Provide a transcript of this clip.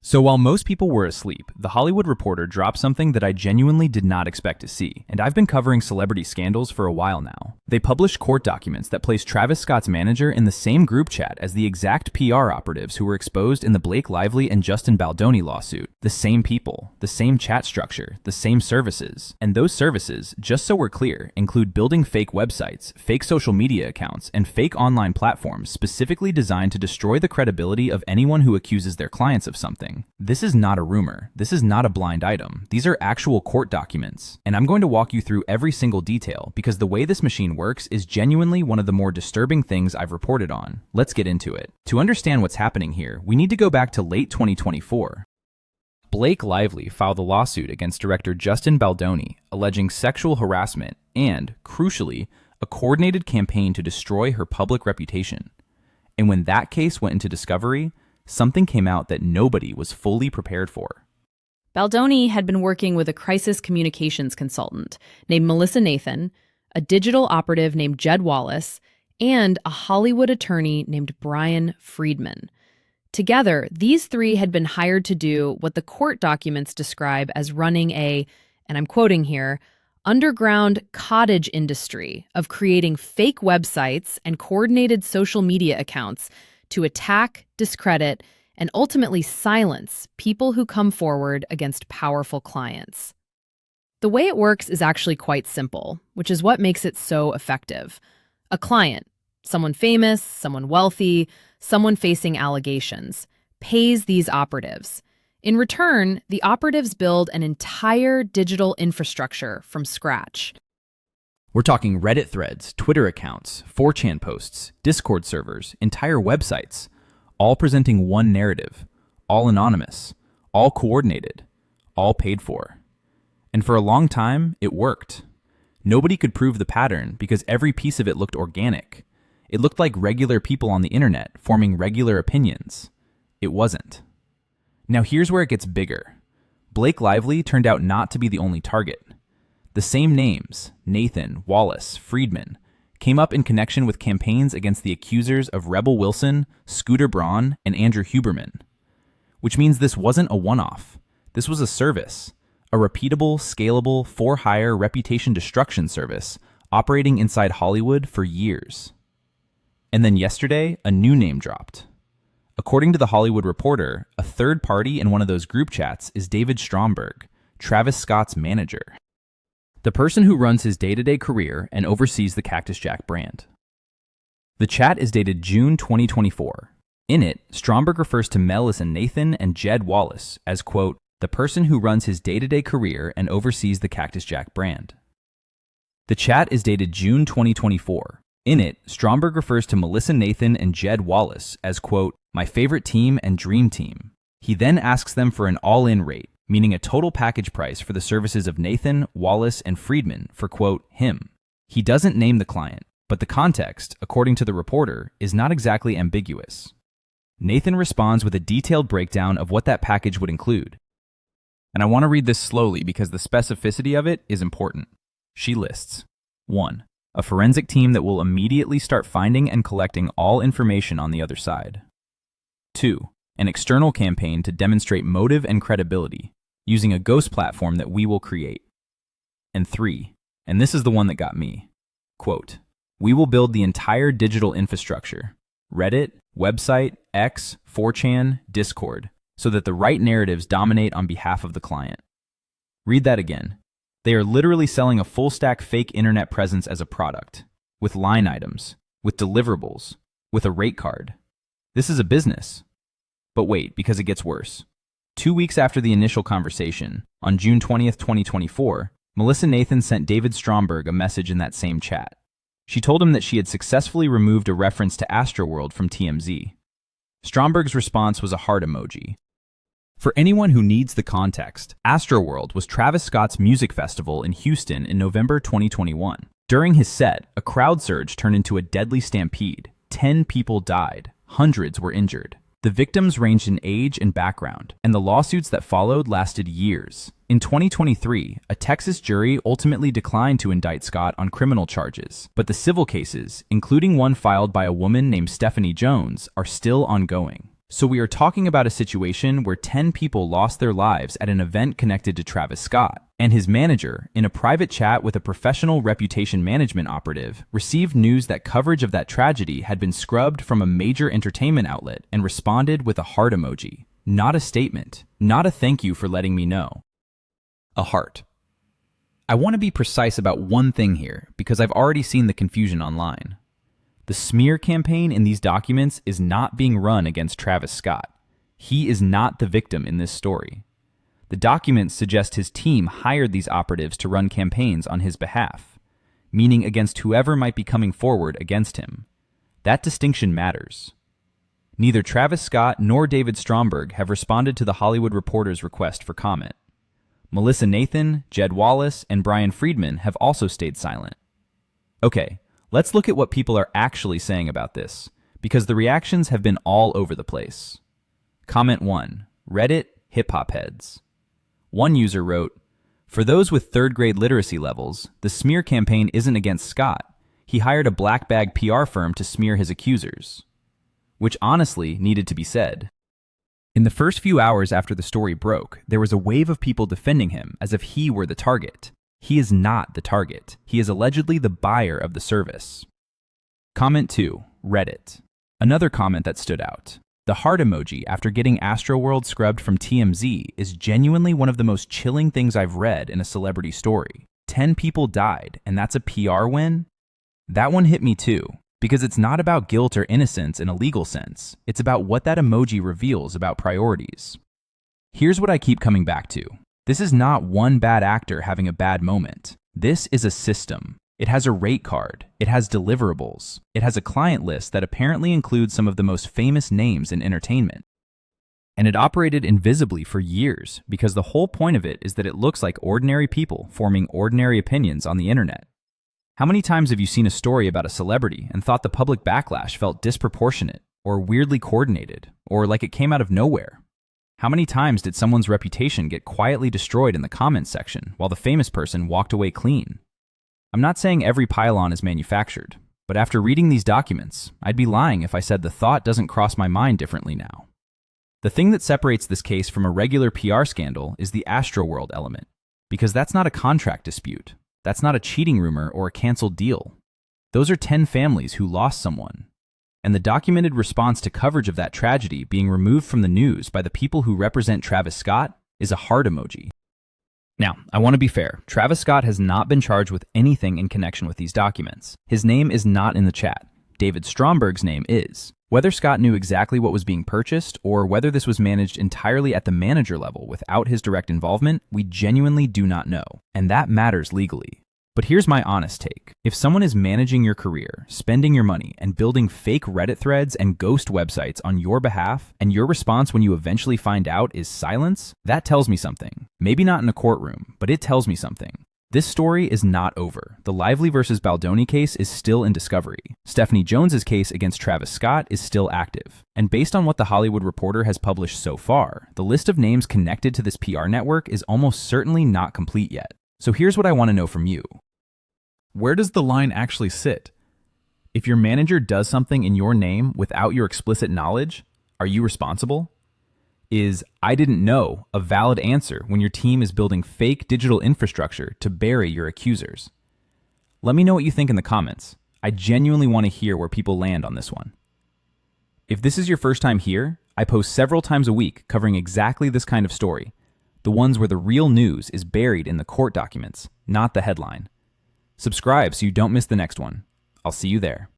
So while most people were asleep, The Hollywood Reporter dropped something that I genuinely did not expect to see, and I've been covering celebrity scandals for a while now. They published court documents that place Travis Scott's manager in the same group chat as the exact PR operatives who were exposed in the Blake Lively and Justin Baldoni lawsuit. The same people, the same chat structure, the same services. And those services, just so we're clear, include building fake websites, fake social media accounts, and fake online platforms specifically designed to destroy the credibility of anyone who accuses their clients of something. This is not a rumor. This is not a blind item. These are actual court documents. And I'm going to walk you through every single detail because the way this machine works is genuinely one of the more disturbing things I've reported on. Let's get into it. To understand what's happening here, we need to go back to late 2024. Blake Lively filed a lawsuit against director Justin Baldoni, alleging sexual harassment and, crucially, a coordinated campaign to destroy her public reputation. And when that case went into discovery, something came out that nobody was fully prepared for. Baldoni had been working with a crisis communications consultant named Melissa Nathan, a digital operative named Jed Wallace, and a Hollywood attorney named Bryan Freedman. Together, these three had been hired to do what the court documents describe as running a, and I'm quoting here, underground cottage industry of creating fake websites and coordinated social media accounts to attack, discredit, and ultimately silence people who come forward against powerful clients. The way it works is actually quite simple, which is what makes it so effective. A client, someone famous, someone wealthy, someone facing allegations, pays these operatives. In return, the operatives build an entire digital infrastructure from scratch. We're talking Reddit threads, Twitter accounts, 4chan posts, Discord servers, entire websites, all presenting one narrative, all anonymous, all coordinated, all paid for. And for a long time, it worked. Nobody could prove the pattern because every piece of it looked organic. It looked like regular people on the internet forming regular opinions. It wasn't. Now here's where it gets bigger. Blake Lively turned out not to be the only target. The same names, Nathan, Wallace, Freedman, came up in connection with campaigns against the accusers of Rebel Wilson, Scooter Braun, and Andrew Huberman. Which means this wasn't a one-off. This was a service, a repeatable, scalable, for-hire reputation destruction service operating inside Hollywood for years. And then yesterday, a new name dropped. According to The Hollywood Reporter, a third party in one of those group chats is David Stromberg, Travis Scott's manager. The person who runs his day-to-day career and oversees the Cactus Jack brand. The chat is dated June 2024. In it, Stromberg refers to Melissa Nathan and Jed Wallace as, quote, the person who runs his day-to-day career and oversees the Cactus Jack brand. The chat is dated June 2024. In it, Stromberg refers to Melissa Nathan and Jed Wallace as, quote, my favorite team and dream team. He then asks them for an all-in rate, meaning a total package price for the services of Nathan, Wallace, and Freedman for, quote, him. He doesn't name the client, but the context, according to the reporter, is not exactly ambiguous. Nathan responds with a detailed breakdown of what that package would include. And I want to read this slowly because the specificity of it is important. She lists 1. A forensic team that will immediately start finding and collecting all information on the other side. 2. An external campaign to demonstrate motive and credibility, using a ghost platform that we will create. And 3, and this is the one that got me, quote, we will build the entire digital infrastructure, Reddit, website, X, 4chan, Discord, so that the right narratives dominate on behalf of the client. Read that again. They are literally selling a full-stack fake internet presence as a product, with line items, with deliverables, with a rate card. This is a business. But wait, because it gets worse. 2 weeks after the initial conversation, on June 20th, 2024, Melissa Nathan sent David Stromberg a message in that same chat. She told him that she had successfully removed a reference to Astroworld from TMZ. Stromberg's response was a heart emoji. For anyone who needs the context, Astroworld was Travis Scott's music festival in Houston in November 2021. During his set, a crowd surge turned into a deadly stampede. 10 people died. Hundreds were injured. The victims ranged in age and background, and the lawsuits that followed lasted years. In 2023, a Texas jury ultimately declined to indict Scott on criminal charges, but the civil cases, including one filed by a woman named Stephanie Jones, are still ongoing. So we are talking about a situation where 10 people lost their lives at an event connected to Travis Scott, and his manager, in a private chat with a professional reputation management operative, received news that coverage of that tragedy had been scrubbed from a major entertainment outlet and responded with a heart emoji. Not a statement, not a thank you for letting me know. A heart. I want to be precise about one thing here because I've already seen the confusion online. The smear campaign in these documents is not being run against Travis Scott. He is not the victim in this story. The documents suggest his team hired these operatives to run campaigns on his behalf, meaning against whoever might be coming forward against him. That distinction matters. Neither Travis Scott nor David Stromberg have responded to the Hollywood Reporter's request for comment. Melissa Nathan, Jed Wallace, and Bryan Freedman have also stayed silent. Okay, let's look at what people are actually saying about this, because the reactions have been all over the place. Comment 1. Reddit, hip-hop heads. One user wrote, "For those with third-grade literacy levels, the smear campaign isn't against Scott. He hired a black bag PR firm to smear his accusers." Which honestly needed to be said. In the first few hours after the story broke, there was a wave of people defending him as if he were the target. He is not the target. He is allegedly the buyer of the service. Comment 2. Reddit. Another comment that stood out. The heart emoji after getting Astroworld scrubbed from TMZ is genuinely one of the most chilling things I've read in a celebrity story. 10 people died, and that's a PR win? That one hit me too. Because it's not about guilt or innocence in a legal sense. It's about what that emoji reveals about priorities. Here's what I keep coming back to. This is not one bad actor having a bad moment. This is a system. It has a rate card. It has deliverables. It has a client list that apparently includes some of the most famous names in entertainment. And it operated invisibly for years because the whole point of it is that it looks like ordinary people forming ordinary opinions on the internet. How many times have you seen a story about a celebrity and thought the public backlash felt disproportionate, or weirdly coordinated, or like it came out of nowhere? How many times did someone's reputation get quietly destroyed in the comments section while the famous person walked away clean? I'm not saying every pylon is manufactured, but after reading these documents, I'd be lying if I said the thought doesn't cross my mind differently now. The thing that separates this case from a regular PR scandal is the Astroworld element, because that's not a contract dispute. That's not a cheating rumor or a canceled deal. Those are 10 families who lost someone. And the documented response to coverage of that tragedy being removed from the news by the people who represent Travis Scott is a heart emoji. Now, I want to be fair. Travis Scott has not been charged with anything in connection with these documents. His name is not in the chat. David Stromberg's name is. Whether Scott knew exactly what was being purchased or whether this was managed entirely at the manager level without his direct involvement, we genuinely do not know, and that matters legally. But here's my honest take. If someone is managing your career, spending your money, and building fake Reddit threads and ghost websites on your behalf, and your response when you eventually find out is silence, that tells me something. Maybe not in a courtroom, but it tells me something. This story is not over. The Lively versus Baldoni case is still in discovery. Stephanie Jones's case against Travis Scott is still active. And based on what the Hollywood Reporter has published so far, the list of names connected to this PR network is almost certainly not complete yet. So here's what I want to know from you. Where does the line actually sit? If your manager does something in your name without your explicit knowledge, are you responsible? Is "I didn't know" a valid answer when your team is building fake digital infrastructure to bury your accusers? Let me know what you think in the comments. I genuinely want to hear where people land on this one. If this is your first time here, I post several times a week covering exactly this kind of story, the ones where the real news is buried in the court documents, not the headline. Subscribe so you don't miss the next one. I'll see you there.